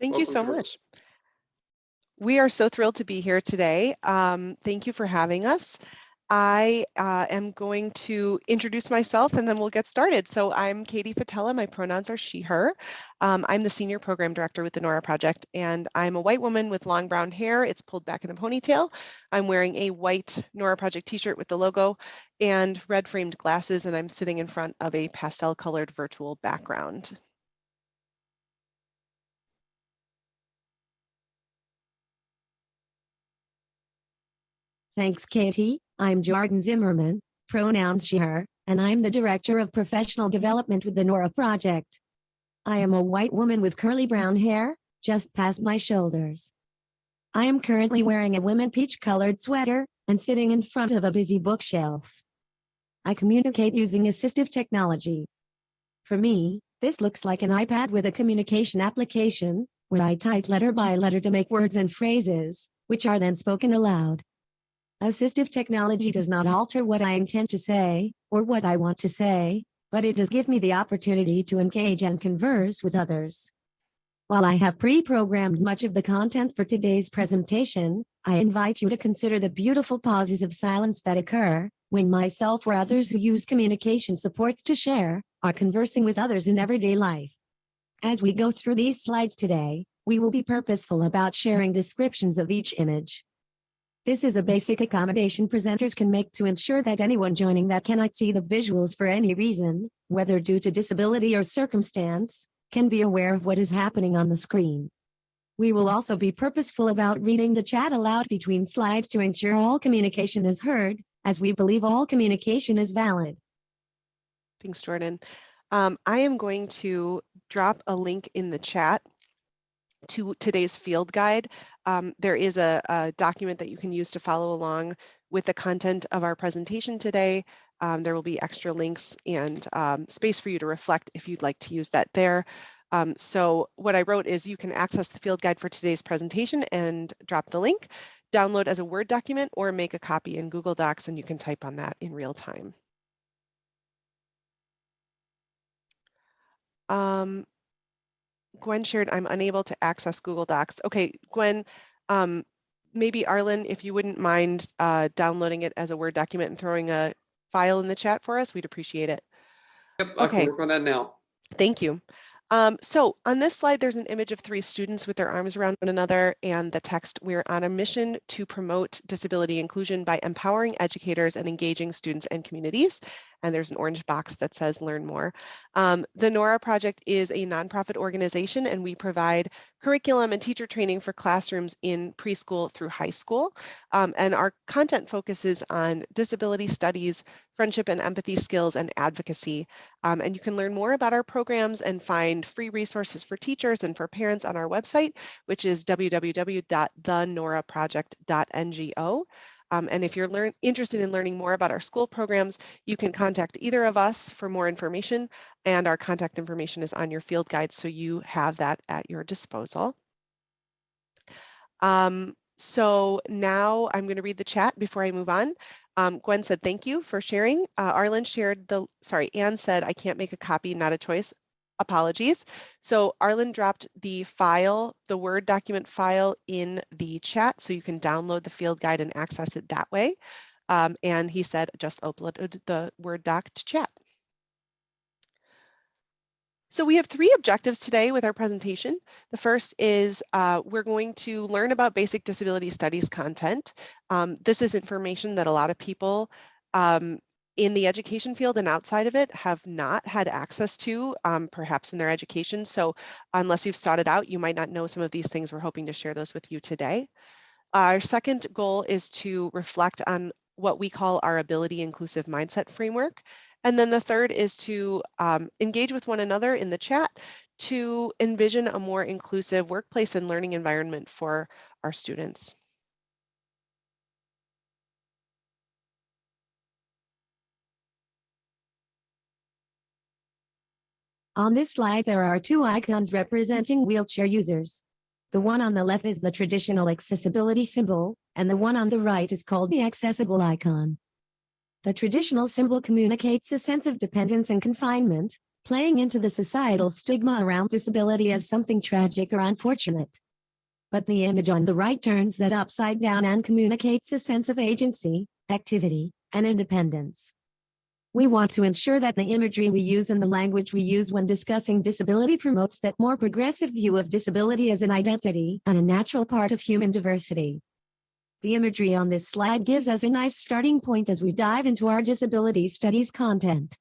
Thank you so much. We are so thrilled to be here today. Thank you for having us. I am going to introduce myself and then we'll get started. So I'm Katy Fattaleh. My pronouns are she, her. I'm the Senior Program Director with the Nora Project, and I'm a white woman with long brown hair. It's pulled back in a ponytail. I'm wearing a white Nora Project t-shirt with the logo and red framed glasses, and I'm sitting in front of a pastel colored virtual background. Thanks, Katy. I'm Jordyn Zimmerman, pronouns she, her, and I'm the Director of Professional Development with the Nora Project. I am a white woman with curly brown hair, just past my shoulders. I am currently wearing a lemon peach-colored sweater and sitting in front of a busy bookshelf. I communicate using assistive technology. For me, this looks like an iPad with a communication application, where I type letter by letter to make words and phrases, which are then spoken aloud. Assistive technology does not alter what I intend to say, or what I want to say, but it does give me the opportunity to engage and converse with others. While I have pre-programmed much of the content for today's presentation, I invite you to consider the beautiful pauses of silence that occur when myself or others who use communication supports to share are conversing with others in everyday life. As we go through these slides today, we will be purposeful about sharing descriptions of each image. This is a basic accommodation presenters can make to ensure that anyone joining that cannot see the visuals for any reason, whether due to disability or circumstance, can be aware of what is happening on the screen. We will also be purposeful about reading the chat aloud between slides to ensure all communication is heard, as we believe all communication is valid. Thanks, Jordyn. I am going to drop a link in the chat to today's field guide. There is a document that you can use to follow along with the content of our presentation today. There will be extra links and space for you to reflect if you'd like to use that there. So what I wrote is you can access the field guide for today's presentation and drop the link, download as a Word document, or make a copy in Google Docs, and you can type on that in real time. Gwen shared, I'm unable to access Google Docs. Okay, Gwen, maybe Arlen, if you wouldn't mind downloading it as a Word document and throwing a file in the chat for us, we'd appreciate it. Yep, I can work on that now. Thank you. So on this slide, there's an image of 3 students with their arms around one another and the text, "We're on a mission to promote disability inclusion by empowering educators and engaging students and communities." And there's an orange box that says learn more. The Nora Project is a nonprofit organization, and we provide curriculum and teacher training for classrooms in preschool through high school. And our content focuses on disability studies, friendship and empathy skills, and advocacy. And you can learn more about our programs and find free resources for teachers and for parents on our website, which is www.thenoraproject.ngo. And if you're interested in learning more about our school programs, you can contact either of us for more information, and our contact information is on your field guide, so you have that at your disposal. So now I'm going to read the chat before I move on. Gwen said, thank you for sharing. Arlen shared Anne said, I can't make a copy, not a choice. Apologies. So Arlen dropped the file, the Word document file in the chat, so you can download the field guide and access it that way. And he said, just uploaded the Word doc to chat. So we have 3 objectives today with our presentation. The first is we're going to learn about basic disability studies content. This is information that a lot of people in the education field and outside of it have not had access to, perhaps in their education. So unless you've sought it out, you might not know some of these things. We're hoping to share those with you today. Our second goal is to reflect on what we call our ability inclusive mindset framework. And then the third is to engage with one another in the chat to envision a more inclusive workplace and learning environment for our students. On this slide, there are 2 icons representing wheelchair users. The one on the left is the traditional accessibility symbol, and the one on the right is called the accessible icon. The traditional symbol communicates a sense of dependence and confinement, playing into the societal stigma around disability as something tragic or unfortunate. But the image on the right turns that upside down and communicates a sense of agency, activity, and independence. We want to ensure that the imagery we use and the language we use when discussing disability promotes that more progressive view of disability as an identity and a natural part of human diversity. The imagery on this slide gives us a nice starting point as we dive into our disability studies content.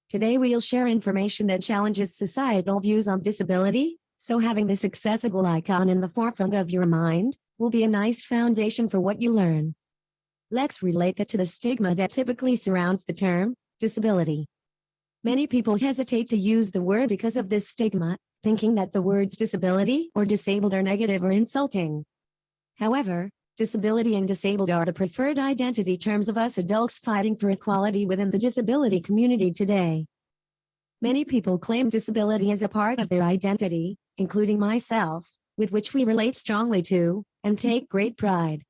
Today we'll share information that challenges societal views on disability, so having this accessible icon in the forefront of your mind will be a nice foundation for what you learn. Let's relate that to the stigma that typically surrounds the term disability. Many people hesitate to use the word because of this stigma, thinking that the words disability or disabled are negative or insulting. However, disability and disabled are the preferred identity terms of us adults fighting for equality within the disability community today. Many people claim disability as a part of their identity, including myself, with which we relate strongly to and take great pride.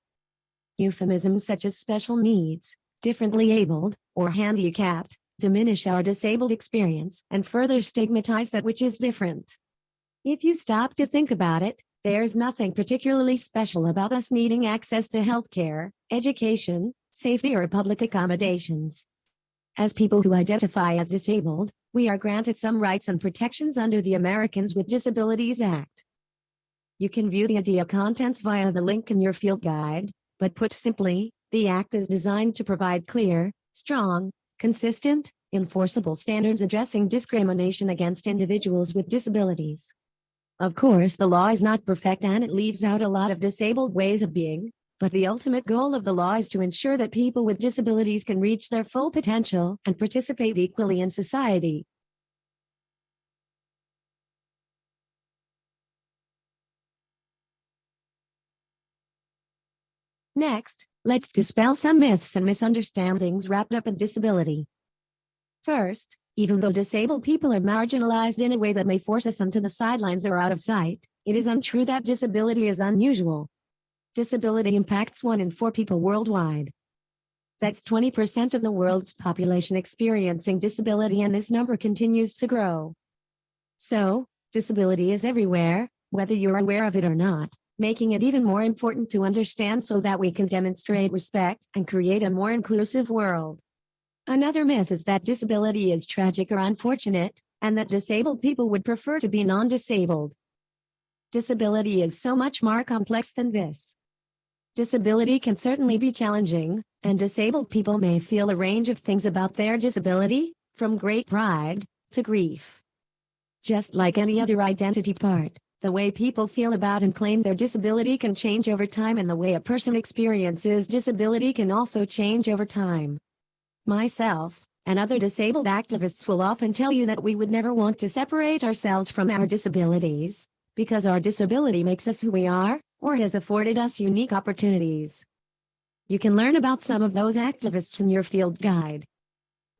Euphemisms such as special needs, differently abled, or handicapped diminish our disabled experience and further stigmatize that which is different. If you stop to think about it, there's nothing particularly special about us needing access to healthcare, education, safety, or public accommodations. As people who identify as disabled, we are granted some rights and protections under the Americans with Disabilities Act. You can view the idea contents via the link in your field guide, but put simply, the Act is designed to provide clear, strong, consistent, enforceable standards addressing discrimination against individuals with disabilities. Of course, the law is not perfect and it leaves out a lot of disabled ways of being, but the ultimate goal of the law is to ensure that people with disabilities can reach their full potential and participate equally in society. Next, let's dispel some myths and misunderstandings wrapped up in disability. First, even though disabled people are marginalized in a way that may force us onto the sidelines or out of sight, it is untrue that disability is unusual. Disability impacts 1 in 4 people worldwide. That's 20% of the world's population experiencing disability, and this number continues to grow. So, disability is everywhere, whether you're aware of it or not, making it even more important to understand so that we can demonstrate respect and create a more inclusive world. Another myth is that disability is tragic or unfortunate, and that disabled people would prefer to be non-disabled. Disability is so much more complex than this. Disability can certainly be challenging, and disabled people may feel a range of things about their disability, from great pride to grief. Just like any other identity part, the way people feel about and claim their disability can change over time, and the way a person experiences disability can also change over time. Myself and other disabled activists will often tell you that we would never want to separate ourselves from our disabilities, because our disability makes us who we are, or has afforded us unique opportunities. You can learn about some of those activists in your field guide.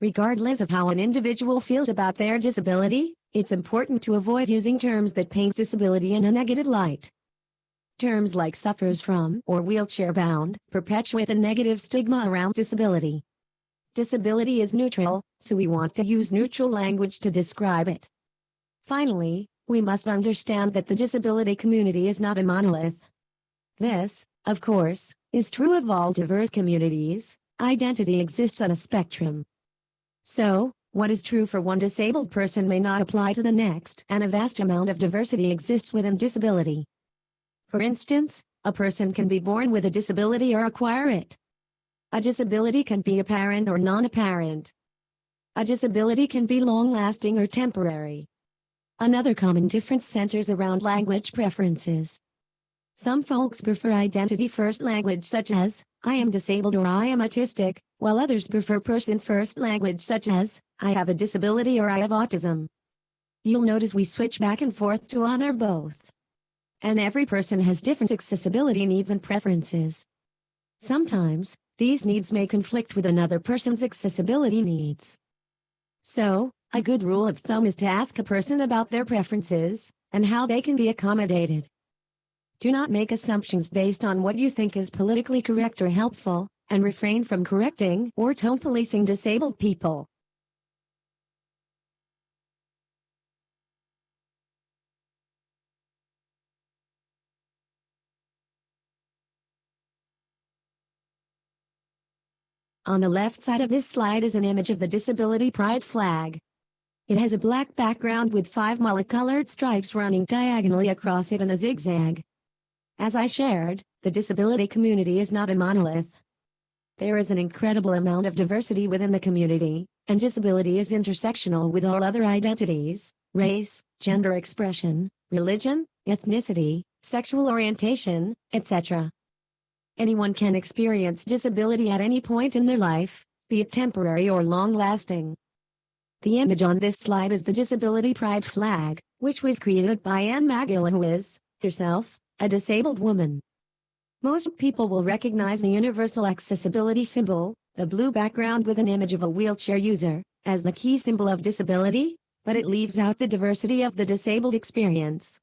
Regardless of how an individual feels about their disability, it's important to avoid using terms that paint disability in a negative light. Terms like suffers from or wheelchair-bound perpetuate the negative stigma around disability. Disability is neutral, so we want to use neutral language to describe it. Finally, we must understand that the disability community is not a monolith. This, of course, is true of all diverse communities. Identity exists on a spectrum. So, what is true for one disabled person may not apply to the next, and a vast amount of diversity exists within disability. For instance, a person can be born with a disability or acquire it. A disability can be apparent or non-apparent. A disability can be long-lasting or temporary. Another common difference centers around language preferences. Some folks prefer identity-first language such as, I am disabled or I am autistic, while others prefer person-first language such as, I have a disability or I have autism. You'll notice we switch back and forth to honor both. And every person has different accessibility needs and preferences. Sometimes, these needs may conflict with another person's accessibility needs. So, a good rule of thumb is to ask a person about their preferences and how they can be accommodated. Do not make assumptions based on what you think is politically correct or helpful, and refrain from correcting or tone policing disabled people. On the left side of this slide is an image of the Disability Pride flag. It has a black background with 5 mullet-colored stripes running diagonally across it in a zigzag. As I shared, the disability community is not a monolith. There is an incredible amount of diversity within the community, and disability is intersectional with all other identities: race, gender expression, religion, ethnicity, sexual orientation, etc. Anyone can experience disability at any point in their life, be it temporary or long-lasting. The image on this slide is the Disability Pride flag, which was created by Anne McGill, who is, herself, a disabled woman. Most people will recognize the universal accessibility symbol, the blue background with an image of a wheelchair user, as the key symbol of disability, but it leaves out the diversity of the disabled experience.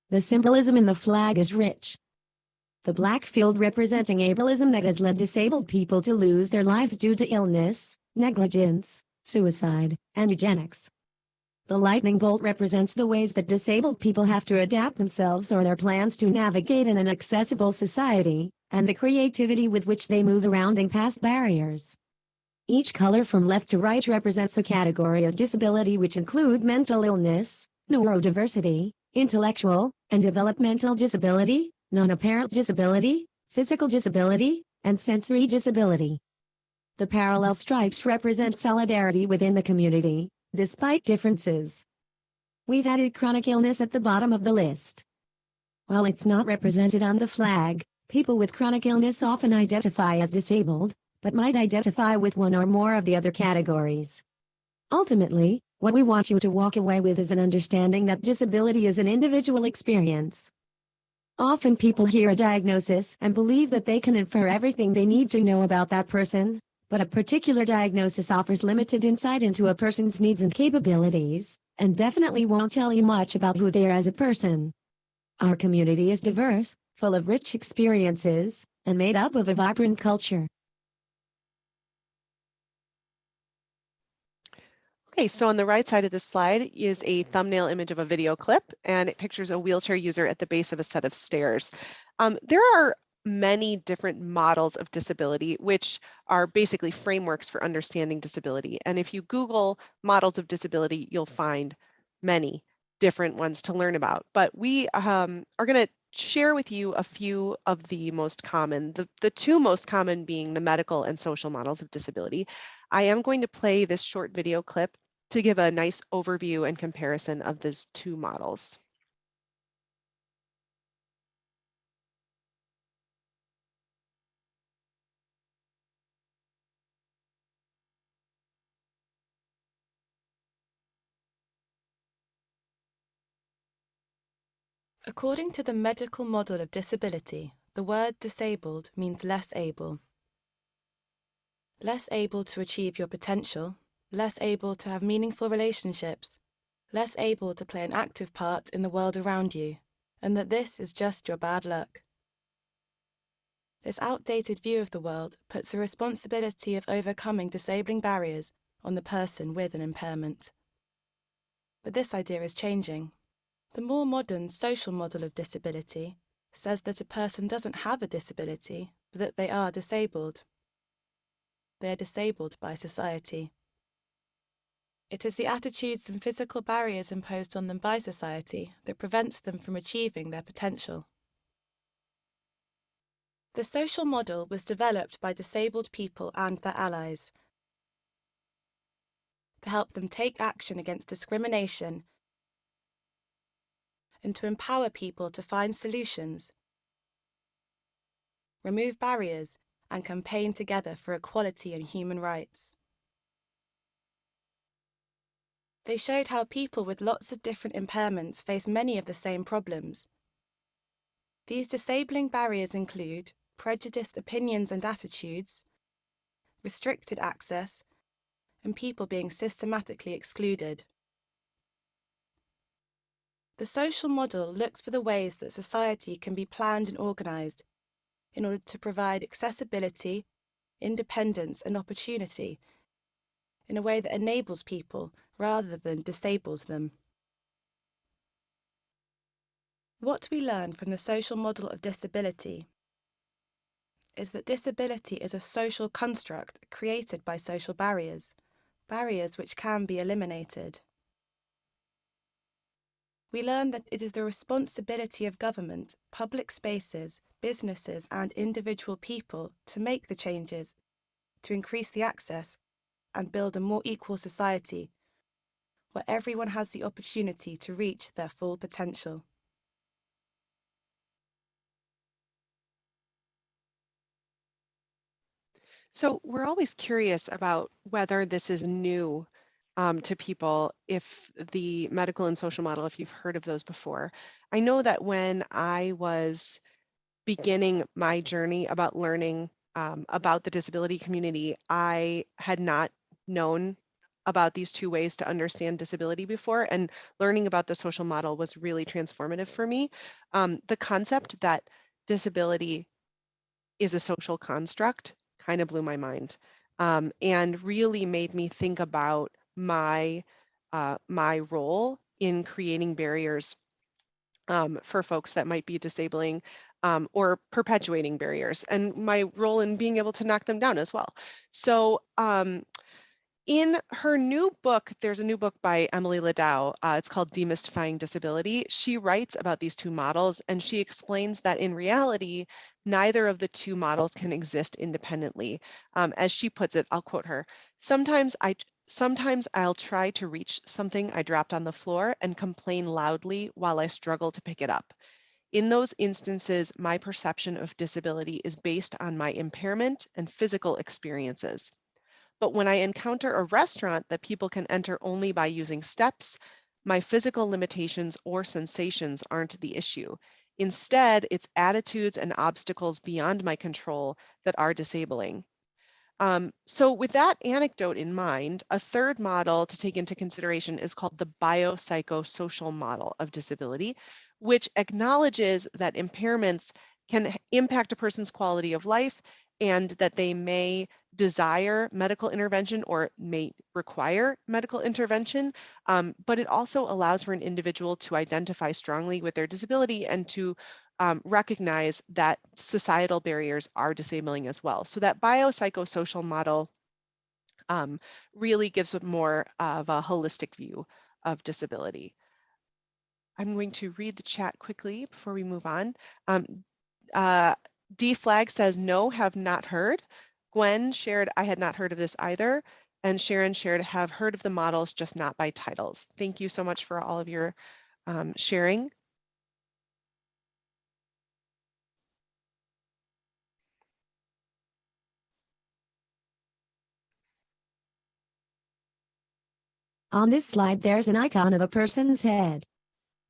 The symbolism in the flag is rich. The black field representing ableism that has led disabled people to lose their lives due to illness, negligence, suicide, and eugenics. The lightning bolt represents the ways that disabled people have to adapt themselves or their plans to navigate in an accessible society, and the creativity with which they move around and past barriers. Each color from left to right represents a category of disability, which include mental illness, neurodiversity, intellectual and developmental disability, non-apparent disability, physical disability, and sensory disability. The parallel stripes represent solidarity within the community, despite differences. We've added chronic illness at the bottom of the list. While it's not represented on the flag, people with chronic illness often identify as disabled, but might identify with one or more of the other categories. Ultimately, what we want you to walk away with is an understanding that disability is an individual experience. Often people hear a diagnosis and believe that they can infer everything they need to know about that person, but a particular diagnosis offers limited insight into a person's needs and capabilities, and definitely won't tell you much about who they are as a person. Our community is diverse, full of rich experiences, and made up of a vibrant culture. Okay, so on the right side of this slide is a thumbnail image of a video clip, and it pictures a wheelchair user at the base of a set of stairs. There are many different models of disability, which are basically frameworks for understanding disability. And if you Google models of disability, you'll find many different ones to learn about. But we are going to share with you a few of the most common, the two most common being the medical and social models of disability. I am going to play this short video clip to give a nice overview and comparison of those two models. According to the medical model of disability, the word disabled means less able. Less able to achieve your potential, less able to have meaningful relationships, less able to play an active part in the world around you, and that this is just your bad luck. This outdated view of the world puts the responsibility of overcoming disabling barriers on the person with an impairment. But this idea is changing. The more modern social model of disability says that a person doesn't have a disability, but that they are disabled. They are disabled by society. It is the attitudes and physical barriers imposed on them by society that prevents them from achieving their potential. The social model was developed by disabled people and their allies to help them take action against discrimination and to empower people to find solutions, remove barriers, and campaign together for equality and human rights. They showed how people with lots of different impairments face many of the same problems. These disabling barriers include prejudiced opinions and attitudes, restricted access, and people being systematically excluded. The social model looks for the ways that society can be planned and organised in order to provide accessibility, independence, and opportunity in a way that enables people rather than disables them. What we learn from the social model of disability is that disability is a social construct created by social barriers, barriers which can be eliminated. We learn that it is the responsibility of government, public spaces, businesses and individual people to make the changes, to increase the access and build a more equal society where everyone has the opportunity to reach their full potential. So we're always curious about whether this is new to people, if the medical and social model, if you've heard of those before. I know that when I was beginning my journey about learning about the disability community, I had not known about these two ways to understand disability before, and learning about the social model was really transformative for me. The concept that disability is a social construct kind of blew my mind, and really made me think about my role in creating barriers for folks that might be disabling or perpetuating barriers, and my role in being able to knock them down as well. So in her new book, there's a new book by Emily Ladau. It's called Demystifying Disability. She writes about these two models, and she explains that in reality, neither of the two models can exist independently. As she puts it, I'll quote her, Sometimes I'll try to reach something I dropped on the floor and complain loudly while I struggle to pick it up. In those instances, my perception of disability is based on my impairment and physical experiences. But when I encounter a restaurant that people can enter only by using steps, my physical limitations or sensations aren't the issue. Instead, it's attitudes and obstacles beyond my control that are disabling. So with that anecdote in mind, a third model to take into consideration is called the biopsychosocial model of disability, which acknowledges that impairments can impact a person's quality of life and that they may desire medical intervention or may require medical intervention, but it also allows for an individual to identify strongly with their disability and to recognize that societal barriers are disabling as well. So that biopsychosocial model really gives more of a holistic view of disability. I'm going to read the chat quickly before we move on. D Flag says, no, have not heard. Gwen shared, I had not heard of this either. And Sharon shared, have heard of the models, just not by titles. Thank you so much for all of your sharing. On this slide, there's an icon of a person's head.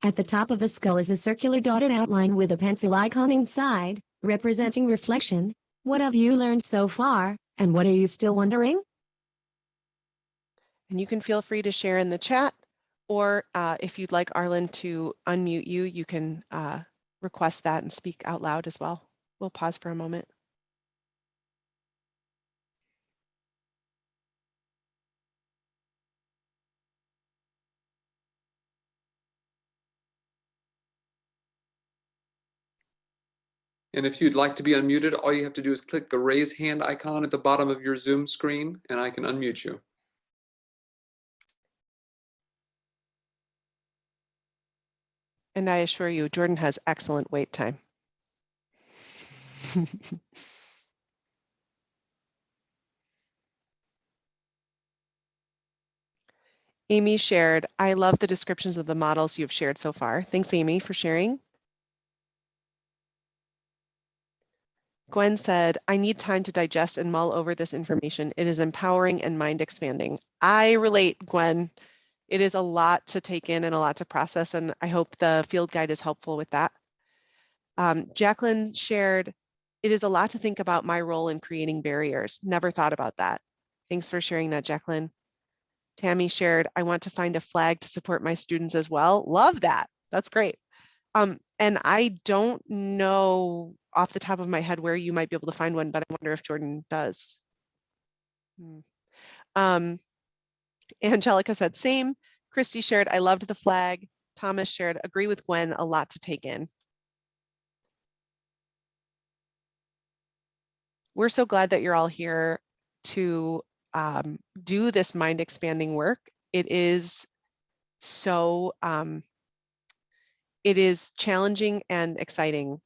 At the top of the skull is a circular dotted outline with a pencil icon inside, representing reflection. What have you learned so far, and what are you still wondering? And you can feel free to share in the chat, or if you'd like Arlen to unmute you, you can request that and speak out loud as well. We'll pause for a moment. And if you'd like to be unmuted, all you have to do is click the raise hand icon at the bottom of your Zoom screen, and I can unmute you. And I assure you, Jordyn has excellent wait time. Amy shared, I love the descriptions of the models you've shared so far. Thanks, Amy, for sharing. Gwen said, I need time to digest and mull over this information. It is empowering and mind expanding. I relate, Gwen. It is a lot to take in and a lot to process, and I hope the field guide is helpful with that. Jacqueline shared, it is a lot to think about my role in creating barriers. Never thought about that. Thanks for sharing that, Jacqueline. Tammy shared, I want to find a flag to support my students as well. Love that. That's great. And I don't know off the top of my head where you might be able to find one, but I wonder if Jordyn does. Angelica said, same. Christy shared, I loved the flag. Thomas shared, agree with Gwen, a lot to take in. we're so glad that you're all here to do this mind expanding work. It is so, it is challenging and exciting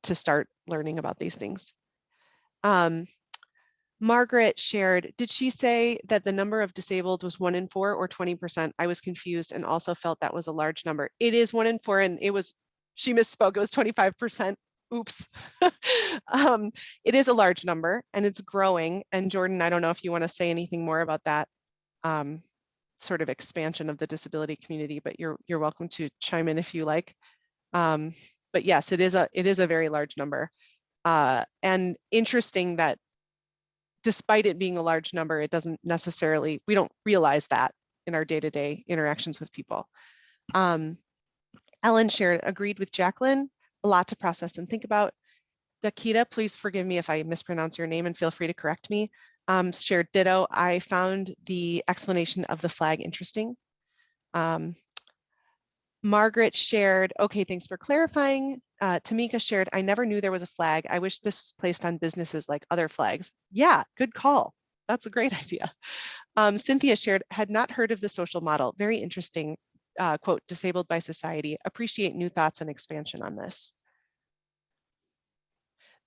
to start learning about these things. Margaret shared, did she say that the number of disabled was 1 in 4 or 20%? I was confused and also felt that was a large number. It is 1 in 4 and it was, she misspoke, it was 25%. Oops. It is a large number and it's growing. And Jordyn, I don't know if you want to say anything more about that sort of expansion of the disability community, but you're welcome to chime in if you like. But yes, it is a very large number. And interesting that despite it being a large number, it doesn't necessarily, we don't realize that in our day-to-day interactions with people. Ellen shared, agreed with Jacqueline, a lot to process and think about. Dakita, please forgive me if I mispronounce your name and feel free to correct me. Shared ditto, I found the explanation of the flag interesting. Margaret shared, okay, thanks for clarifying. Tamika shared, I never knew there was a flag. I wish this was placed on businesses like other flags. Yeah, good call. That's a great idea. Cynthia shared, had not heard of the social model. Very interesting, quote, disabled by society. Appreciate new thoughts and expansion on this.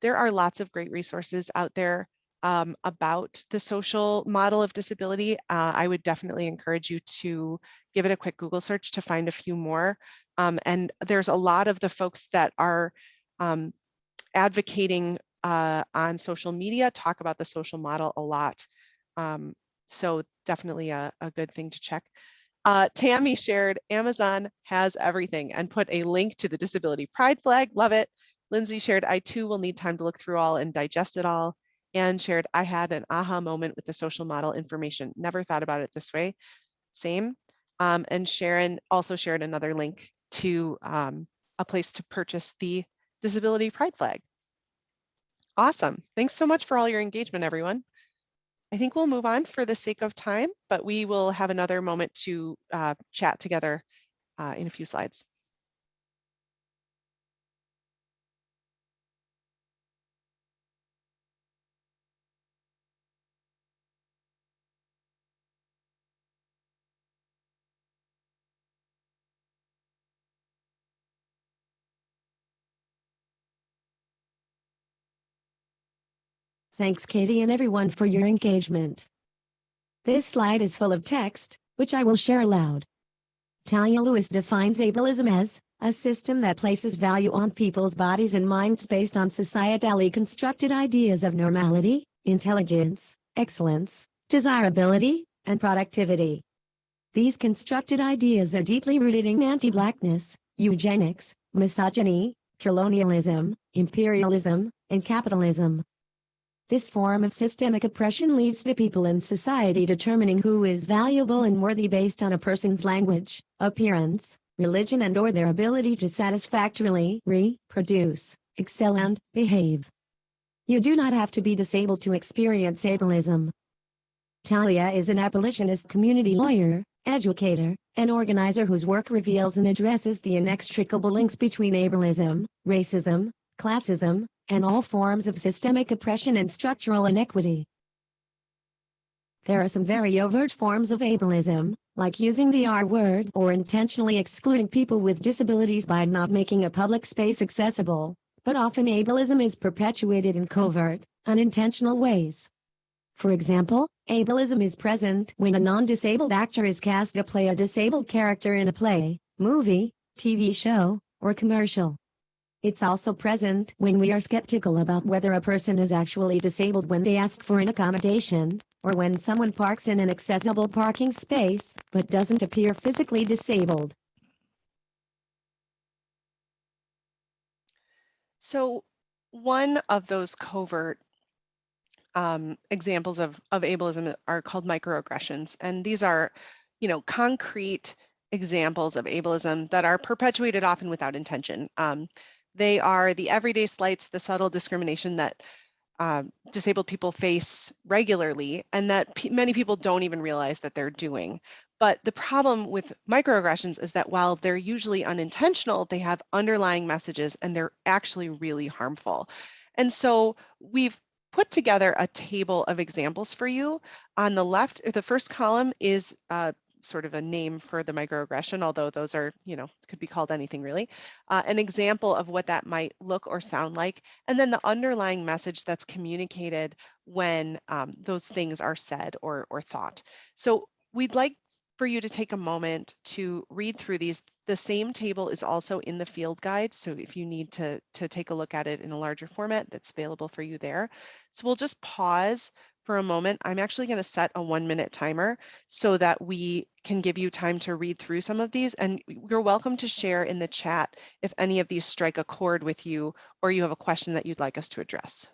There are lots of great resources out there about the social model of disability. I would definitely encourage you to give it a quick Google search to find a few more. And there's a lot of the folks that are advocating on social media talk about the social model a lot. So definitely a good thing to check. Tammy shared, Amazon has everything and put a link to the disability pride flag. Love it. Lindsay shared, I too will need time to look through all and digest it all. And shared, I had an aha moment with the social model information. Never thought about it this way. Same. And Sharon also shared another link to a place to purchase the disability pride flag. Awesome. Thanks so much for all your engagement, everyone. I think we'll move on for the sake of time, but we will have another moment to chat together in a few slides. Thanks, Katy, and everyone for your engagement. This slide is full of text, which I will share aloud. Talia Lewis defines ableism as a system that places value on people's bodies and minds based on societally constructed ideas of normality, intelligence, excellence, desirability, and productivity. These constructed ideas are deeply rooted in anti-Blackness, eugenics, misogyny, colonialism, imperialism, and capitalism. This form of systemic oppression leads to people in society determining who is valuable and worthy based on a person's language, appearance, religion, and/or their ability to satisfactorily reproduce, excel, and behave. You do not have to be disabled to experience ableism. Talia is an abolitionist community lawyer, educator, and organizer whose work reveals and addresses the inextricable links between ableism, racism, classism, and all forms of systemic oppression and structural inequity. There are some very overt forms of ableism, like using the R word or intentionally excluding people with disabilities by not making a public space accessible, but often ableism is perpetuated in covert, unintentional ways. For example, ableism is present when a non-disabled actor is cast to play a disabled character in a play, movie, TV show, or commercial. It's also present when we are skeptical about whether a person is actually disabled when they ask for an accommodation, or when someone parks in an accessible parking space but doesn't appear physically disabled. So one of those covert examples of ableism are called microaggressions. And these are, concrete examples of ableism that are perpetuated often without intention. They are the everyday slights, the subtle discrimination that disabled people face regularly and that many people don't even realize that they're doing. But the problem with microaggressions is that while they're usually unintentional, they have underlying messages and they're actually really harmful. And so we've put together a table of examples for you. On the left, the first column is sort of a name for the microaggression, although those are, could be called anything really, an example of what that might look or sound like, and then the underlying message that's communicated when those things are said or thought. So we'd like for you to take a moment to read through these. The same table is also in the field guide, so if you need to take a look at it in a larger format, that's available for you there. So we'll just pause for a moment. I'm actually going to set a 1-minute timer so that we can give you time to read through some of these, and you're welcome to share in the chat if any of these strike a chord with you or you have a question that you'd like us to address.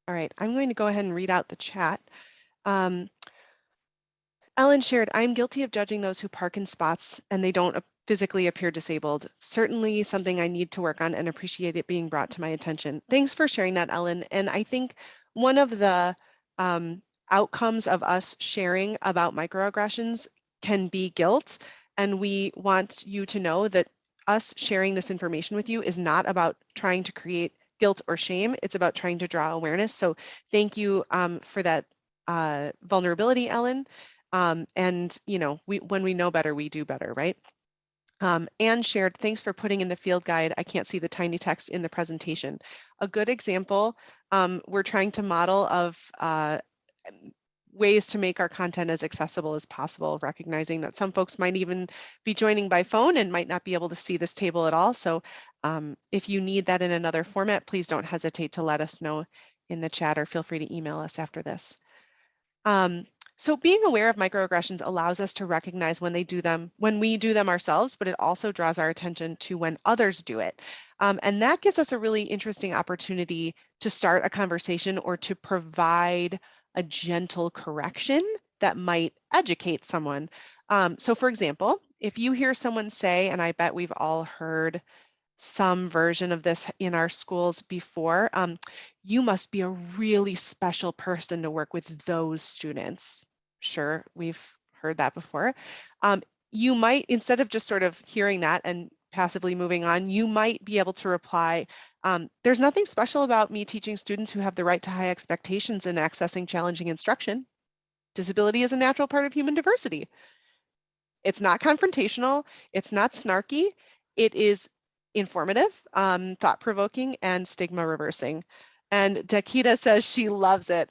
All right, I'm going to go ahead and read out the chat. Ellen shared, I'm guilty of judging those who park in spots and they don't physically appear disabled. Certainly something I need to work on and appreciate it being brought to my attention. Thanks for sharing that, Ellen. And I think one of the outcomes of us sharing about microaggressions can be guilt. And we want you to know that us sharing this information with you is not about trying to create guilt or shame. It's about trying to draw awareness. So thank you for that vulnerability, Ellen. And when we know better, we do better, right? Anne shared, thanks for putting in the field guide. I can't see the tiny text in the presentation. A good example, we're trying to model of ways to make our content as accessible as possible, recognizing that some folks might even be joining by phone and might not be able to see this table at all. So if you need that in another format, please don't hesitate to let us know in the chat or feel free to email us after this. So being aware of microaggressions allows us to recognize when we do them ourselves, but it also draws our attention to when others do it. And that gives us a really interesting opportunity to start a conversation or to provide a gentle correction that might educate someone. So for example, if you hear someone say, and I bet we've all heard some version of this in our schools before, you must be a really special person to work with those students. Sure, we've heard that before. You might, instead of just sort of hearing that and passively moving on, you might be able to reply, there's nothing special about me teaching students who have the right to high expectations and accessing challenging instruction. Disability is a natural part of human diversity. It's not confrontational, it's not snarky, it is informative, thought-provoking, and stigma reversing. And Dakita says she loves it.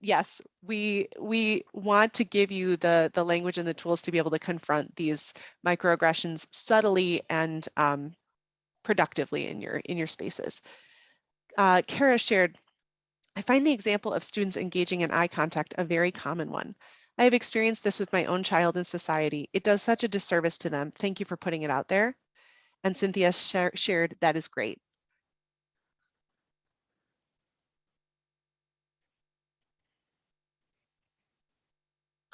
Yes, we want to give you the language and the tools to be able to confront these microaggressions subtly and productively in your spaces. Kara shared, I find the example of students engaging in eye contact a very common one. I have experienced this with my own child in society. It does such a disservice to them. Thank you for putting it out there. And Cynthia shared, that is great.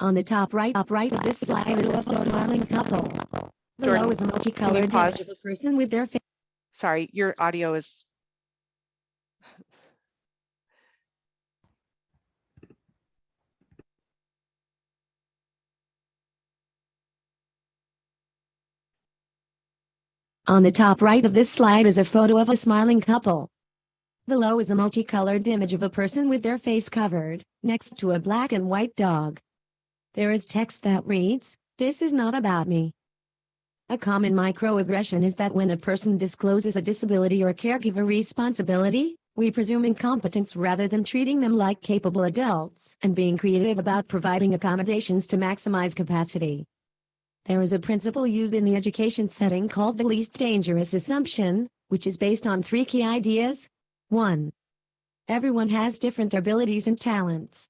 On the top right of this slide is a smiling couple. Below Jordyn, is a multicolored pause? image of a person with their face. Sorry, your audio is. On the top right of this slide is a photo of a smiling couple. Below is a multicolored image of a person with their face covered, next to a black and white dog. There is text that reads, "This is not about me." A common microaggression is that when a person discloses a disability or caregiver responsibility, we presume incompetence rather than treating them like capable adults and being creative about providing accommodations to maximize capacity. There is a principle used in the education setting called the least dangerous assumption, which is based on 3 key ideas. 1. Everyone has different abilities and talents.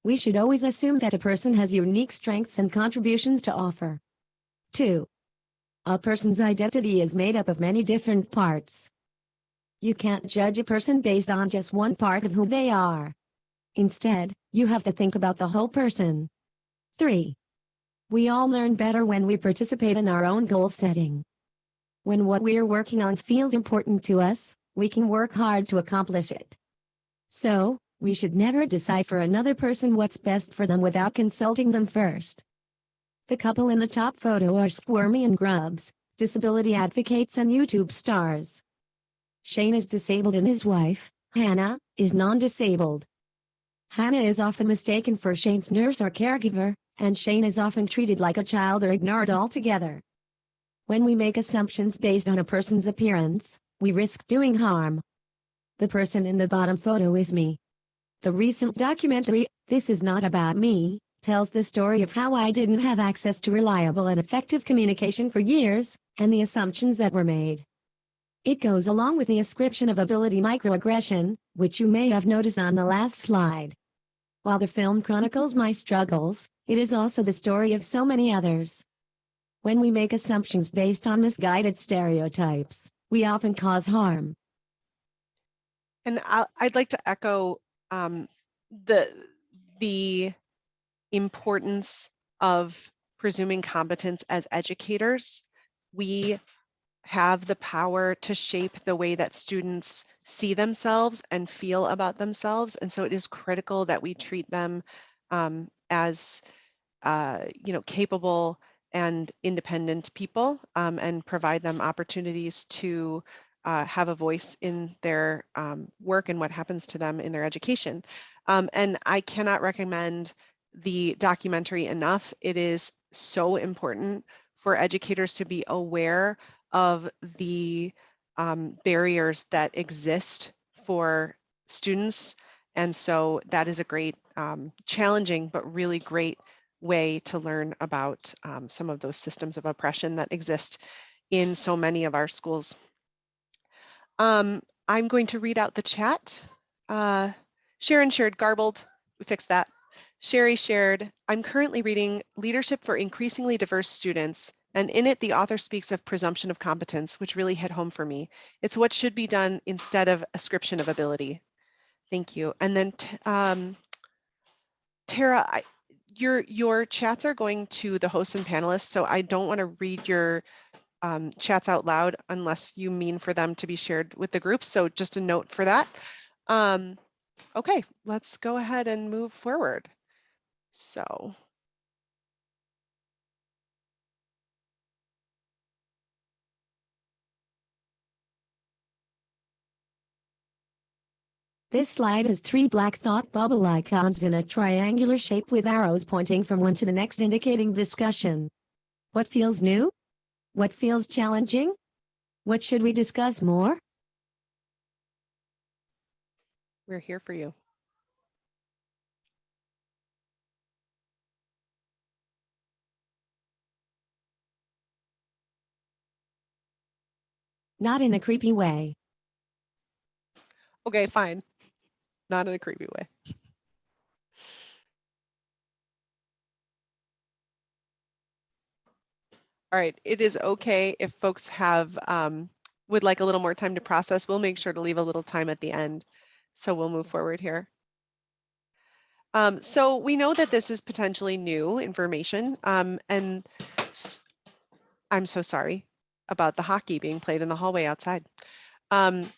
We should always assume that a person has unique strengths and contributions to offer. 2. A person's identity is made up of many different parts. You can't judge a person based on just one part of who they are. Instead, you have to think about the whole person. 3. We all learn better when we participate in our own goal setting. When what we're working on feels important to us, we can work hard to accomplish it. So, we should never decide for another person what's best for them without consulting them first. The couple in the top photo are Squirmy and Grubs, disability advocates and YouTube stars. Shane is disabled and his wife, Hannah, is non-disabled. Hannah is often mistaken for Shane's nurse or caregiver, and Shane is often treated like a child or ignored altogether. When we make assumptions based on a person's appearance, we risk doing harm. The person in the bottom photo is me. The recent documentary, This Is Not About Me, tells the story of how I didn't have access to reliable and effective communication for years, and the assumptions that were made. It goes along with the ascription of ability microaggression, which you may have noticed on the last slide. While the film chronicles my struggles, it is also the story of so many others. When we make assumptions based on misguided stereotypes, we often cause harm. And I'd like to echo the importance of presuming competence as educators. We have the power to shape the way that students see themselves and feel about themselves. And so it is critical that we treat them as capable and independent people, and provide them opportunities to have a voice in their work and what happens to them in their education. And I cannot recommend the documentary enough. It is so important for educators to be aware of the barriers that exist for students. And so that is a great, challenging, but really great way to learn about some of those systems of oppression that exist in so many of our schools. I'm going to read out the chat. Sharon shared garbled, we fixed that. Sherry shared, I'm currently reading Leadership for Increasingly Diverse Students, and in it the author speaks of presumption of competence, which really hit home for me. It's what should be done instead of ascription of ability. Thank you. And then Tara, your chats are going to the hosts and panelists, so I don't want to read your chats out loud unless you mean for them to be shared with the group. So just a note for that. Okay, let's go ahead and move forward. So. This slide has 3 black thought bubble icons in a triangular shape with arrows pointing from one to the next indicating discussion. What feels new? What feels challenging? What should we discuss more? We're here for you. Not in a creepy way. Okay, fine. Not in a creepy way. All right, it is okay if folks have would like a little more time to process. We'll make sure to leave a little time at the end. So we'll move forward here. So we know that this is potentially new information, and I'm so sorry about the hockey being played in the hallway outside. We're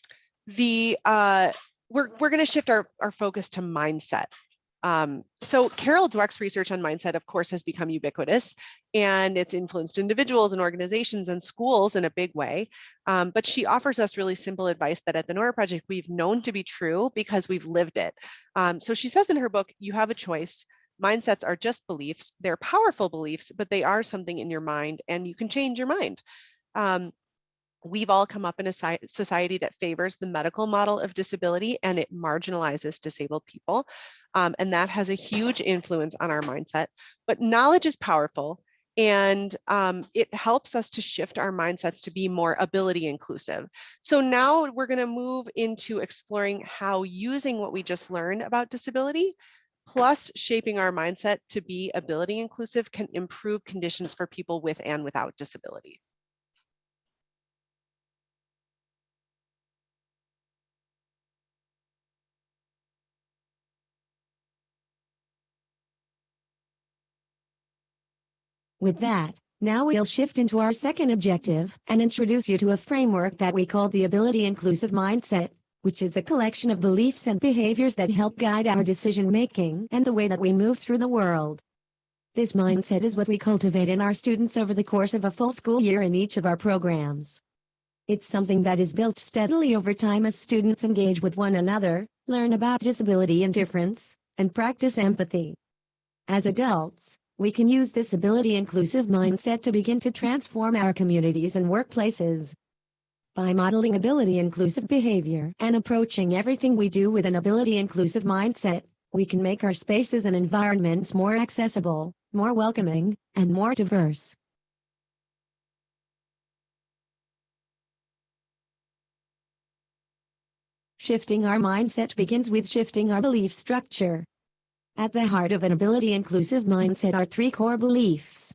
going to shift our focus to mindset. So Carol Dweck's research on mindset, of course, has become ubiquitous, and it's influenced individuals and organizations and schools in a big way. But she offers us really simple advice that at the Nora Project, we've known to be true because we've lived it. So she says in her book, you have a choice. Mindsets are just beliefs. They're powerful beliefs, but they are something in your mind, and you can change your mind. We've all come up in a society that favors the medical model of disability, and it marginalizes disabled people. And that has a huge influence on our mindset. But knowledge is powerful, and it helps us to shift our mindsets to be more ability inclusive. So now we're going to move into exploring how using what we just learned about disability plus shaping our mindset to be ability inclusive can improve conditions for people with and without disability. With that, now we'll shift into our second objective and introduce you to a framework that we call the Ability Inclusive Mindset, which is a collection of beliefs and behaviors that help guide our decision-making and the way that we move through the world. This mindset is what we cultivate in our students over the course of a full school year in each of our programs. It's something that is built steadily over time as students engage with one another, learn about disability and difference, and practice empathy. As adults, we can use this ability-inclusive mindset to begin to transform our communities and workplaces. By modeling ability-inclusive behavior and approaching everything we do with an ability-inclusive mindset, we can make our spaces and environments more accessible, more welcoming, and more diverse. Shifting our mindset begins with shifting our belief structure. At the heart of an ability-inclusive mindset are three core beliefs.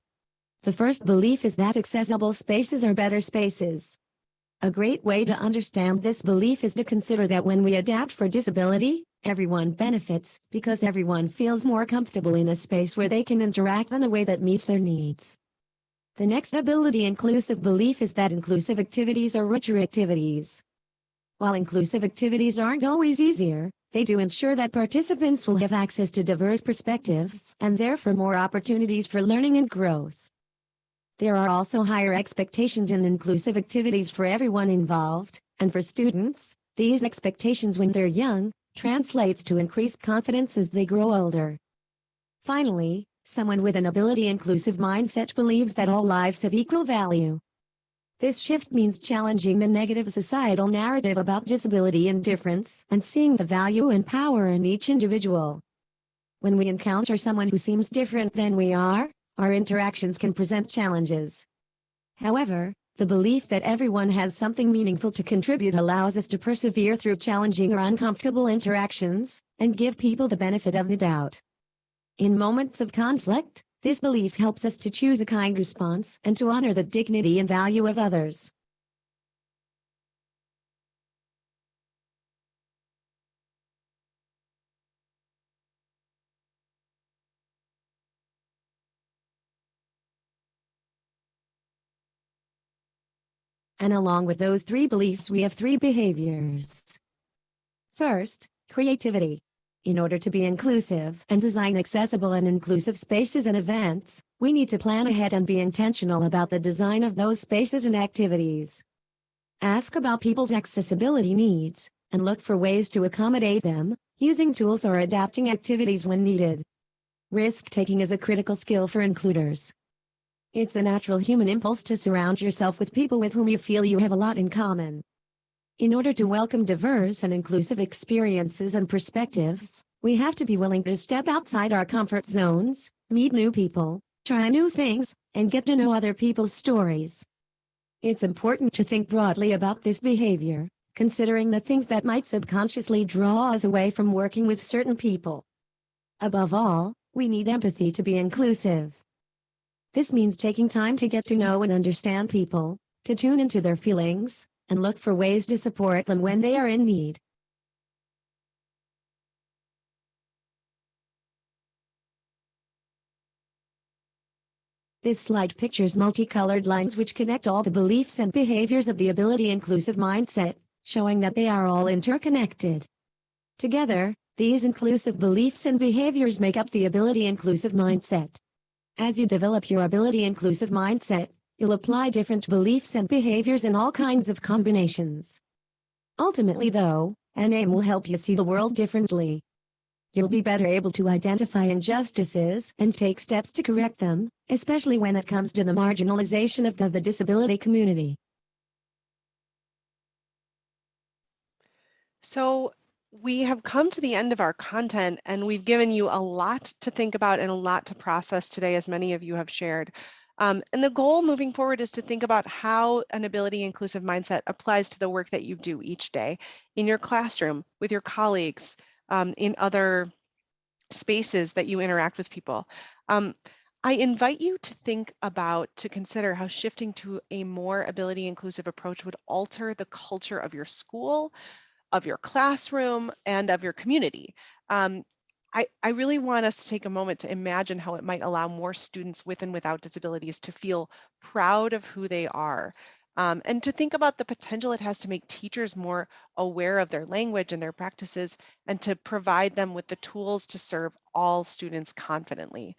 The first belief is that accessible spaces are better spaces. A great way to understand this belief is to consider that when we adapt for disability, everyone benefits because everyone feels more comfortable in a space where they can interact in a way that meets their needs. The next ability-inclusive belief is that inclusive activities are richer activities. While inclusive activities aren't always easier, they do ensure that participants will have access to diverse perspectives and therefore more opportunities for learning and growth. There are also higher expectations in inclusive activities for everyone involved, and for students, these expectations when they're young translates to increased confidence as they grow older. Finally, someone with an ability-inclusive mindset believes that all lives have equal value. This shift means challenging the negative societal narrative about disability and difference and seeing the value and power in each individual. When we encounter someone who seems different than we are, our interactions can present challenges. However, the belief that everyone has something meaningful to contribute allows us to persevere through challenging or uncomfortable interactions and give people the benefit of the doubt. In moments of conflict, this belief helps us to choose a kind response and to honor the dignity and value of others. And along with those three beliefs, we have three behaviors. First, creativity. In order to be inclusive and design accessible and inclusive spaces and events, we need to plan ahead and be intentional about the design of those spaces and activities. Ask about people's accessibility needs, and look for ways to accommodate them, using tools or adapting activities when needed. Risk-taking is a critical skill for includers. It's a natural human impulse to surround yourself with people with whom you feel you have a lot in common. In order to welcome diverse and inclusive experiences and perspectives, we have to be willing to step outside our comfort zones, meet new people, try new things, and get to know other people's stories. It's important to think broadly about this behavior, considering the things that might subconsciously draw us away from working with certain people. Above all, we need empathy to be inclusive. This means taking time to get to know and understand people, to tune into their feelings, and look for ways to support them when they are in need. This slide pictures multicolored lines which connect all the beliefs and behaviors of the ability-inclusive mindset, showing that they are all interconnected. Together, these inclusive beliefs and behaviors make up the ability-inclusive mindset. As you develop your ability-inclusive mindset, you'll apply different beliefs and behaviors in all kinds of combinations. Ultimately, though, an aim will help you see the world differently. You'll be better able to identify injustices and take steps to correct them, especially when it comes to the marginalization of the disability community. So we have come to the end of our content, and we've given you a lot to think about and a lot to process today, as many of you have shared. And the goal moving forward is to think about how an ability inclusive mindset applies to the work that you do each day in your classroom, with your colleagues, in other spaces that you interact with people. I invite you to consider how shifting to a more ability inclusive approach would alter the culture of your school, of your classroom, and of your community. I really want us to take a moment to imagine how it might allow more students with and without disabilities to feel proud of who they are, and to think about the potential it has to make teachers more aware of their language and their practices, and to provide them with the tools to serve all students confidently.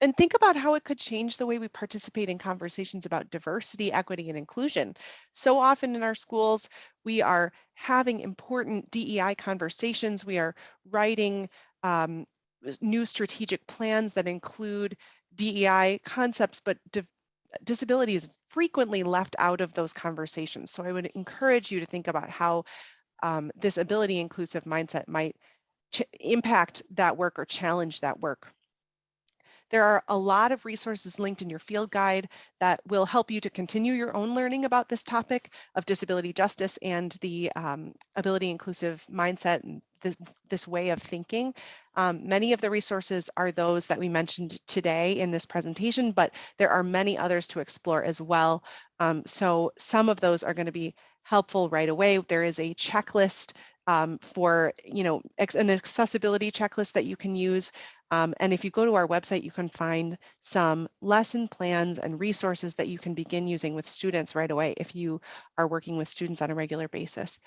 And think about how it could change the way we participate in conversations about diversity, equity, and inclusion. So often in our schools, we are having important DEI conversations. We are writing new strategic plans that include DEI concepts, but disability is frequently left out of those conversations. So I would encourage you to think about how this ability inclusive mindset might impact that work or challenge that work. There are a lot of resources linked in your field guide that will help you to continue your own learning about this topic of disability justice and the ability inclusive mindset and this way of thinking. Many of the resources are those that we mentioned today in this presentation, but there are many others to explore as well. So some of those are going to be helpful right away. There is a checklist for, an accessibility checklist that you can use. And if you go to our website, you can find some lesson plans and resources that you can begin using with students right away if you are working with students on a regular basis.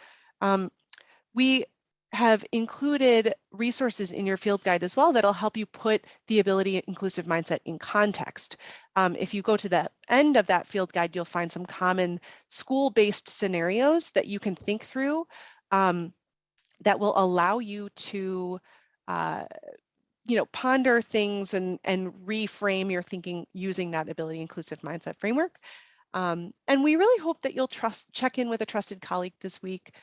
We have included resources in your field guide as well that'll help you put the ability inclusive mindset in context. If you go to the end of that field guide, you'll find some common school-based scenarios that you can think through that will allow you to ponder things and reframe your thinking using that ability inclusive mindset framework. And we really hope that you'll check in with a trusted colleague this week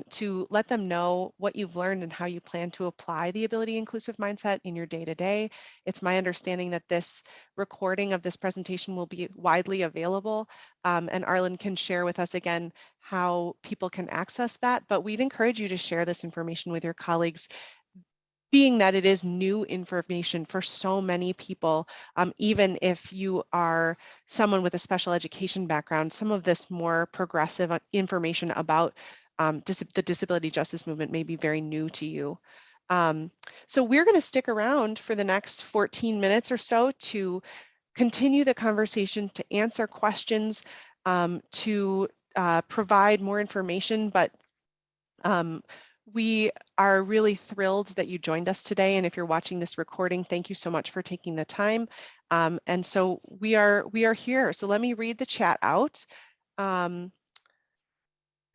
to let them know what you've learned and how you plan to apply the ability inclusive mindset in your day-to-day. It's my understanding that this recording of this presentation will be widely available, and Arlen can share with us again how people can access that, but we'd encourage you to share this information with your colleagues, being that it is new information for so many people. Even if you are someone with a special education background, some of this more progressive information about the disability justice movement may be very new to you. So we're going to stick around for the next 14 minutes or so to continue the conversation, to answer questions, to provide more information, but we are really thrilled that you joined us today. And if you're watching this recording, thank you so much for taking the time. And so we are here. So let me read the chat out.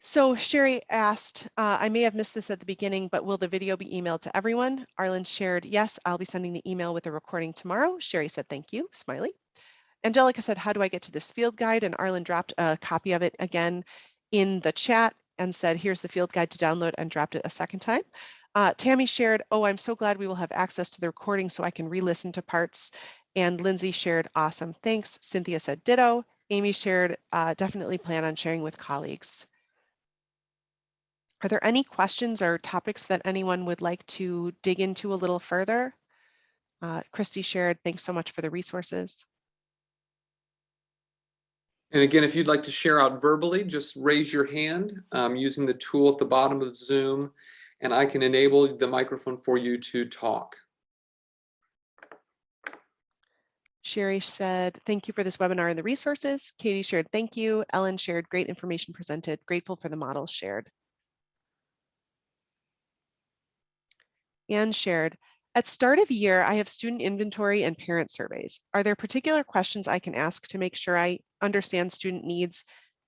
So Sherry asked, I may have missed this at the beginning, but will the video be emailed to everyone? Arlen shared, yes, I'll be sending the email with the recording tomorrow. Sherry said, thank you, smiley. Angelica said, how do I get to this field guide? And Arlen dropped a copy of it again in the chat and said, here's the field guide to download, and dropped it a second time. Tammy shared, oh, I'm so glad we will have access to the recording so I can re-listen to parts. And Lindsay shared, awesome, thanks. Cynthia said, ditto. Amy shared, definitely plan on sharing with colleagues. Are there any questions or topics that anyone would like to dig into a little further? Christy shared, thanks so much for the resources. And again, if you'd like to share out verbally, just raise your hand using the tool at the bottom of Zoom, and I can enable the microphone for you to talk. Sherry said, thank you for this webinar and the resources. Katy shared, thank you. Ellen shared, great information presented. Grateful for the models shared. Anne shared, at start of year, I have student inventory and parent surveys. Are there particular questions I can ask to make sure I understand student needs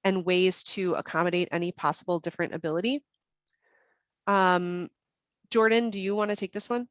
and ways to accommodate any possible different ability? Jordyn, do you want to take this one?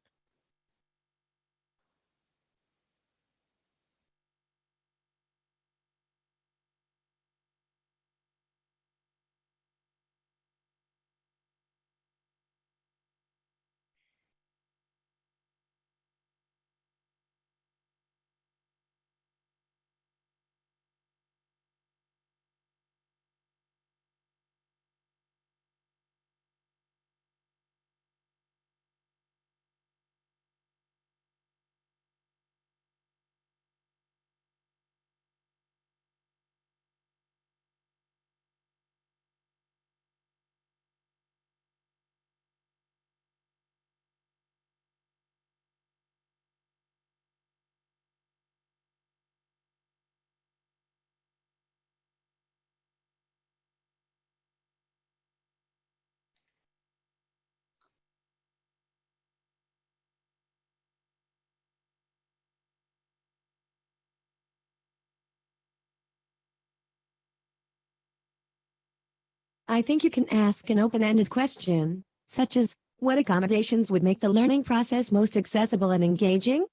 I think you can ask an open-ended question, such as, what accommodations would make the learning process most accessible and engaging?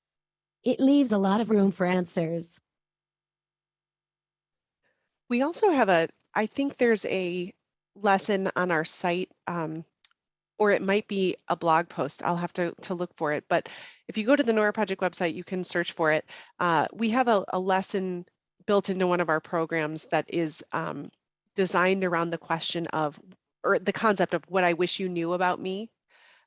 It leaves a lot of room for answers. We also have I think there's a lesson on our site, or it might be a blog post. I'll have to look for it. But if you go to the Nora Project website, you can search for it. We have a lesson built into one of our programs that is designed around the question of, or the concept of, what I wish you knew about me.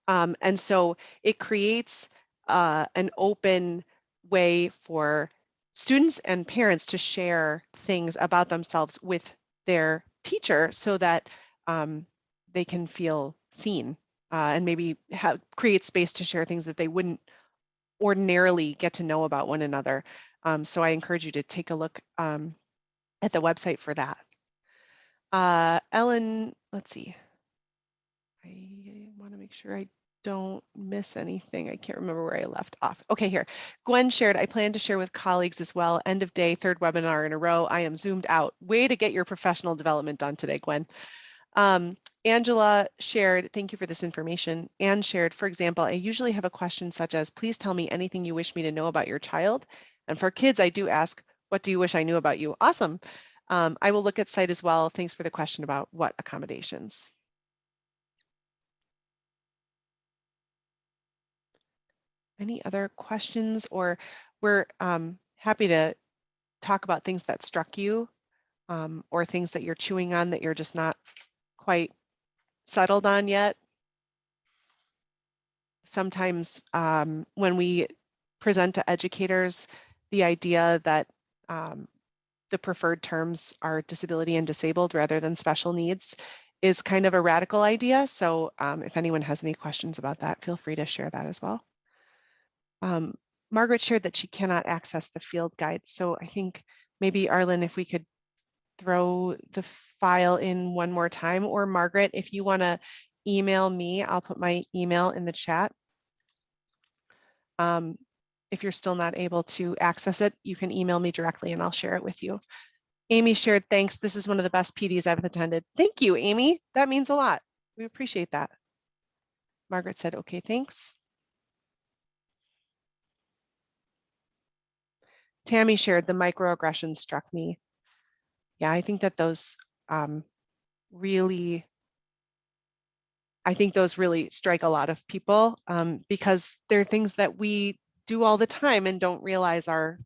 And so it creates an open way for students and parents to share things about themselves with their teacher so that they can feel seen and maybe create space to share things that they wouldn't ordinarily get to know about one another. So I encourage you to take a look at the website for that. Ellen, let's see. I want to make sure I don't miss anything. I can't remember where I left off. Okay, here. Gwen shared, I plan to share with colleagues as well. End of day, third webinar in a row. I am zoomed out. Way to get your professional development done today, Gwen. Angela shared, thank you for this information. Anne shared, for example, I usually have a question such as, please tell me anything you wish me to know about your child. And for kids, I do ask, what do you wish I knew about you? Awesome. I will look at site as well. Thanks for the question about what accommodations. Any other questions, or we're happy to talk about things that struck you or things that you're chewing on that you're just not quite settled on yet. Sometimes when we present to educators, the idea that the preferred terms are disability and disabled rather than special needs is kind of a radical idea. So if anyone has any questions about that, feel free to share that as well. Margaret shared that she cannot access the field guides. So I think maybe Arlen, if we could throw the file in one more time, or Margaret, if you want to email me, I'll put my email in the chat. If you're still not able to access it, you can email me directly and I'll share it with you. Amy shared, thanks. This is one of the best PDs I've attended. Thank you, Amy. That means a lot. We appreciate that. Margaret said, okay, thanks. Tammy shared, the microaggressions struck me. Yeah, I think that those really strike a lot of people because they're things that we do all the time and don't realize are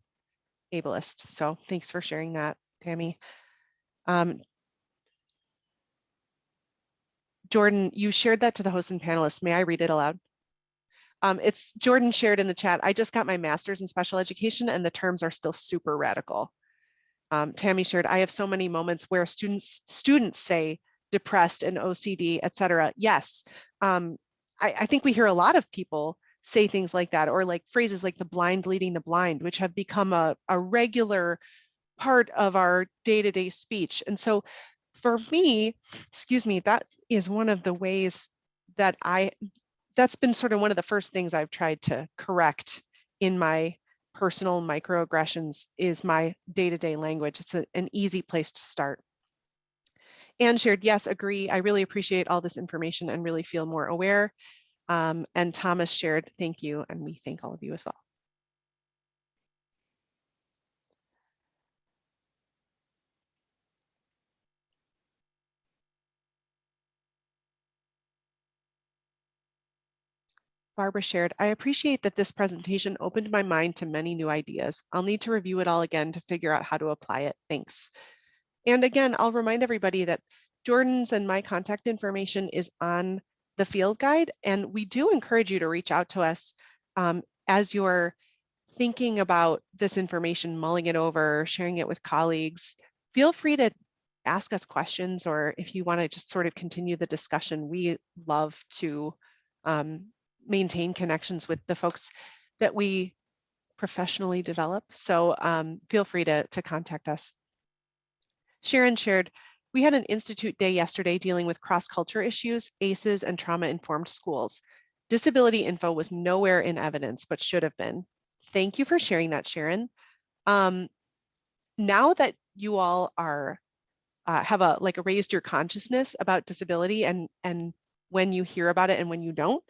ableist. So thanks for sharing that, Tammy. Jordyn, you shared that to the hosts and panelists. May I read it aloud? It's Jordyn shared in the chat, I just got my master's in special education and the terms are still super radical. Tammy shared, I have so many moments where students say depressed and OCD, etc. Yes, I think we hear a lot of people say things like that, or like phrases like the blind leading the blind, which have become a regular part of our day-to-day speech. And so for me, excuse me, that is one of the ways that that's been sort of one of the first things I've tried to correct in my personal microaggressions is my day-to-day language. It's an easy place to start. Anne shared, yes, agree. I really appreciate all this information and really feel more aware. And Thomas shared, thank you, and we thank all of you as well. Barbara shared, I appreciate that this presentation opened my mind to many new ideas. I'll need to review it all again to figure out how to apply it. Thanks. And again, I'll remind everybody that Jordyn's and my contact information is on the field guide, and we do encourage you to reach out to us as you're thinking about this information, mulling it over, sharing it with colleagues. Feel free to ask us questions, or if you want to just sort of continue the discussion, we love to maintain connections with the folks that we professionally develop. So feel free to contact us. Sharon shared, we had an Institute day yesterday dealing with cross-culture issues, ACEs, and trauma-informed schools. Disability info was nowhere in evidence, but should have been. Thank you for sharing that, Sharon. Now that you all are have a raised your consciousness about disability, and when you hear about it and when you don't,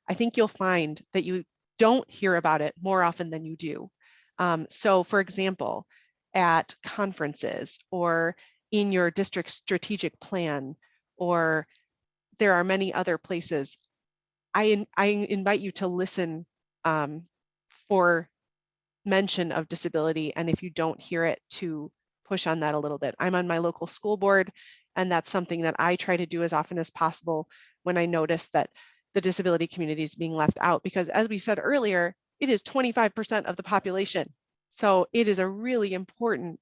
I think you'll find that you don't hear about it more often than you do. So for example, at conferences or in your district strategic plan, or there are many other places, I invite you to listen for mention of disability, and if you don't hear it, to push on that a little bit. I'm on my local school board, and that's something that I try to do as often as possible when I notice that the disability community is being left out, because as we said earlier, it is 25% of the population. So it is a really important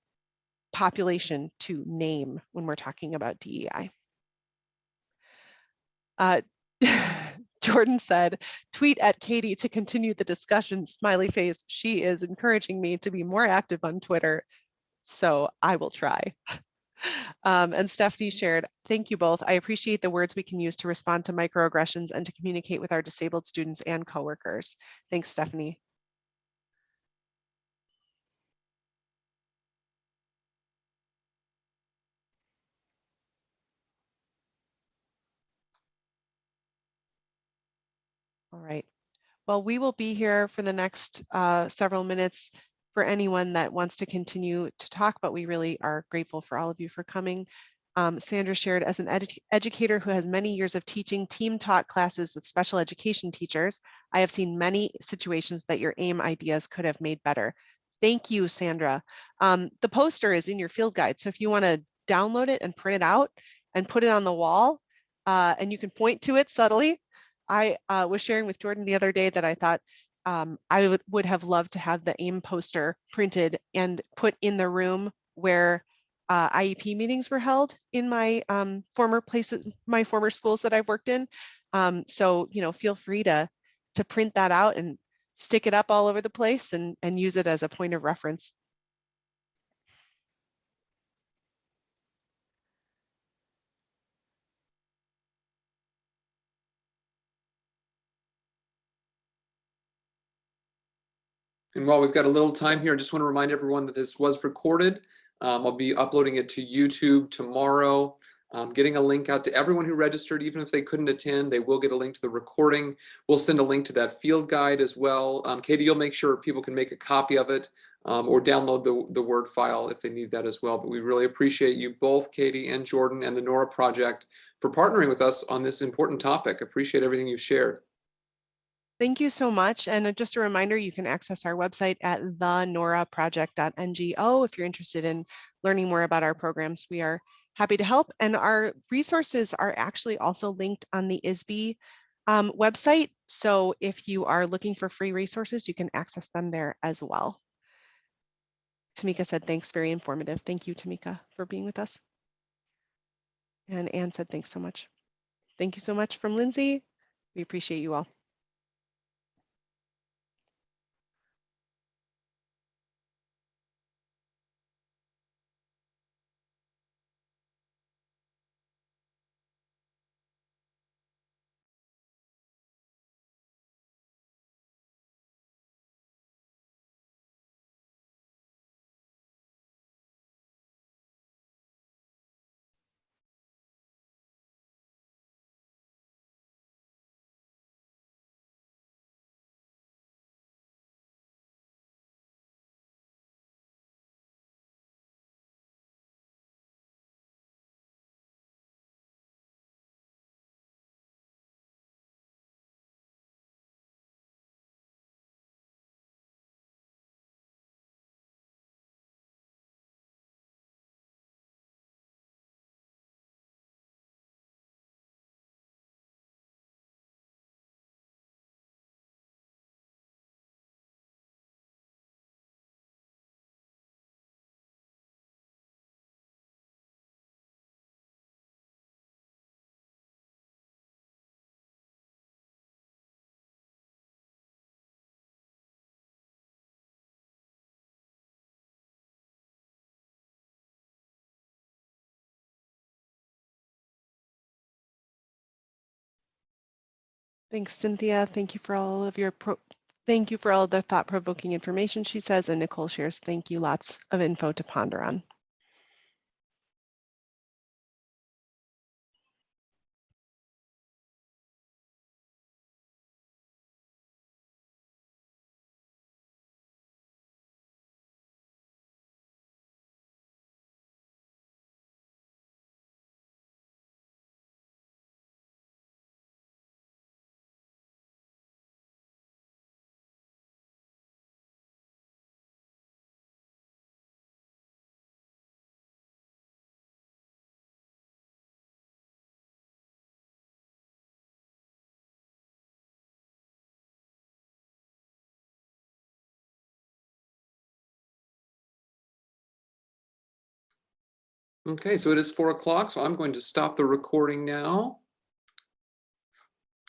population to name when we're talking about DEI. Jordyn said, tweet at Katy to continue the discussion, smiley face. She is encouraging me to be more active on Twitter, so I will try. And Stephanie shared, thank you both. I appreciate the words we can use to respond to microaggressions and to communicate with our disabled students and coworkers. Thanks, Stephanie. All right. Well, we will be here for the next several minutes for anyone that wants to continue to talk, but we really are grateful for all of you for coming. Sandra shared, as an educator who has many years of teaching team taught classes with special education teachers, I have seen many situations that your AIM ideas could have made better. Thank you, Sandra. The poster is in your field guide, so if you want to download it and print it out and put it on the wall, and you can point to it subtly. I was sharing with Jordyn the other day that I thought I would have loved to have the AIM poster printed and put in the room where IEP meetings were held in my former places, my former schools that I've worked in. So, you know, feel free to print that out and stick it up all over the place and use it as a point of reference. And while we've got a little time here, I just want to remind everyone that this was recorded. I'll be uploading it to YouTube tomorrow. Getting a link out to everyone who registered, even if they couldn't attend, they will get a link to the recording. We'll send a link to that field guide as well. Katy, you'll make sure people can make a copy of it or download the Word file if they need that as well. But we really appreciate you both, Katy and Jordyn, and the Nora Project for partnering with us on this important topic. Appreciate everything you've shared. Thank you so much. And just a reminder, you can access our website at thenoraproject.ngo if you're interested in learning more about our programs. We are happy to help. And our resources are actually also linked on the ISB website. So if you are looking for free resources, you can access them there as well. Tamika said, thanks, very informative. Thank you, Tamika, for being with us. And Anne said, thanks so much. Thank you so much from Lindsay. We appreciate you all. Thanks, Cynthia. Thank you for all of your thank you for all the thought-provoking information, she says, and Nicole shares, thank you, lots of info to ponder on. Okay, so it is 4 o'clock, so I'm going to stop the recording now.